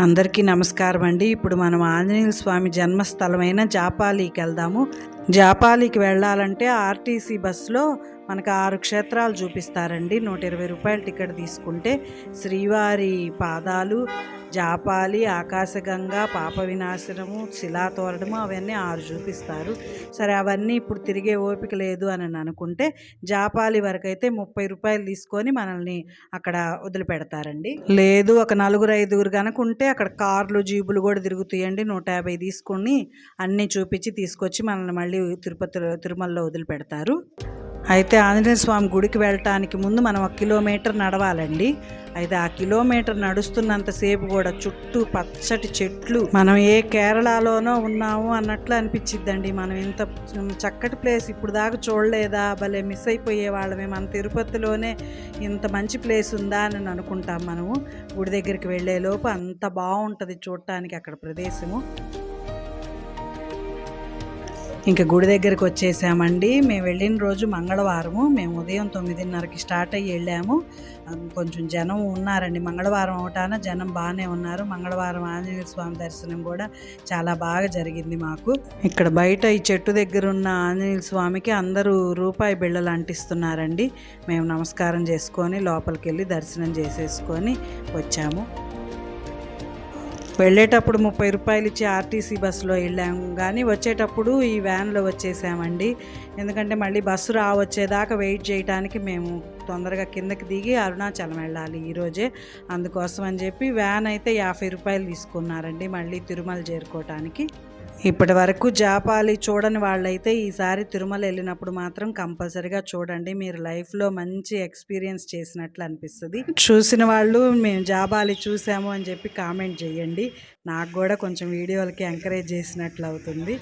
అందరికీ నమస్కారం అండి. ఇప్పుడు మనం ఆంజనేయ స్వామి జన్మస్థలమైన జాపాలికి వెళ్దాము. జాపాలికి వెళ్ళాలంటే ఆర్టీసీ బస్సులో మనకు 6 క్షేత్రాలు చూపిస్తారండి. 120 రూపాయలు టికెట్ తీసుకుంటే శ్రీవారి పాదాలు, జాపాలి, ఆకాశగంగ, పాప వినాశనము, శిలాతోరణము అవన్నీ 6 చూపిస్తారు. సరే అవన్నీ ఇప్పుడు తిరిగే ఓపిక లేదు అని అనుకుంటే జాపాలి వరకు అయితే 30 రూపాయలు తీసుకొని మనల్ని అక్కడ వదిలిపెడతారండి. లేదు ఒక 4-5 కనుక ఉంటే అక్కడ కార్లు జీబులు కూడా తిరుగుతాయండి. 150 తీసుకొని అన్నీ చూపించి తీసుకొచ్చి మనల్ని మళ్ళీ తిరుమలలో వదిలిపెడతారు. అయితే ఆంజనేయ స్వామి గుడికి వెళ్ళటానికి ముందు మనం 1 కిలోమీటర్ నడవాలండి. అయితే ఆ కిలోమీటర్ నడుస్తున్నంతసేపు కూడా చుట్టూ పచ్చటి చెట్లు, మనం ఏ కేరళలోనో ఉన్నాము అన్నట్లు అనిపించిద్దండి. మనం ఇంత చక్కటి ప్లేస్ ఇప్పుడు దాకా చూడలేదా, భలే మిస్ అయిపోయే వాళ్ళమే, మన తిరుపతిలోనే ఇంత మంచి ప్లేస్ ఉందా అని అనుకుంటాం. మనము గుడి దగ్గరికి వెళ్ళేలోపు అంత బాగుంటుంది చూడటానికి అక్కడ ప్రదేశము. ఇంకా గుడి దగ్గరికి వచ్చేసామండి. మేము వెళ్ళిన రోజు మంగళవారము. మేము ఉదయం 9:30కి స్టార్ట్ అయ్యి వెళ్ళాము. కొంచెం జనం ఉన్నారండి. మంగళవారం అవటాన జనం బాగానే ఉన్నారు. మంగళవారం ఆంజనేయ స్వామి దర్శనం కూడా చాలా బాగా జరిగింది మాకు. ఇక్కడ బయట ఈ చెట్టు దగ్గర ఉన్న ఆంజనేయ స్వామికి అందరూ రూపాయి బిళ్ళలు అంటిస్తున్నారండి. మేము నమస్కారం చేసుకొని లోపలికి వెళ్ళి దర్శనం చేసేసుకొని వచ్చాము. వెళ్ళేటప్పుడు 30 రూపాయలు ఇచ్చి ఆర్టీసీ బస్సులో వెళ్ళాము, కానీ వచ్చేటప్పుడు ఈ వ్యాన్లో వచ్చేసామండి. ఎందుకంటే మళ్ళీ బస్సు వచ్చేదాకా వెయిట్ చేయడానికి మేము తొందరగా కిందకి దిగి అరుణాచలం వెళ్ళాలి ఈరోజే. అందుకోసం అని చెప్పి వ్యాన్ అయితే 50 రూపాయలు తీసుకున్నారండి మళ్ళీ తిరుమల చేరుకోవటానికి. ఇప్పటి వరకు జాపాలి చూడని వాళ్ళైతే ఈసారి తిరుమల వెళ్ళినప్పుడు మాత్రం కంపల్సరీగా చూడండి. మీరు లైఫ్లో మంచి ఎక్స్పీరియన్స్ చేసినట్లు అనిపిస్తుంది. చూసిన వాళ్ళు మేము జాపాలి చూసాము అని చెప్పి కామెంట్ చేయండి. నాకు కూడా కొంచెం వీడియోలకి ఎంకరేజ్ చేసినట్లు అవుతుంది.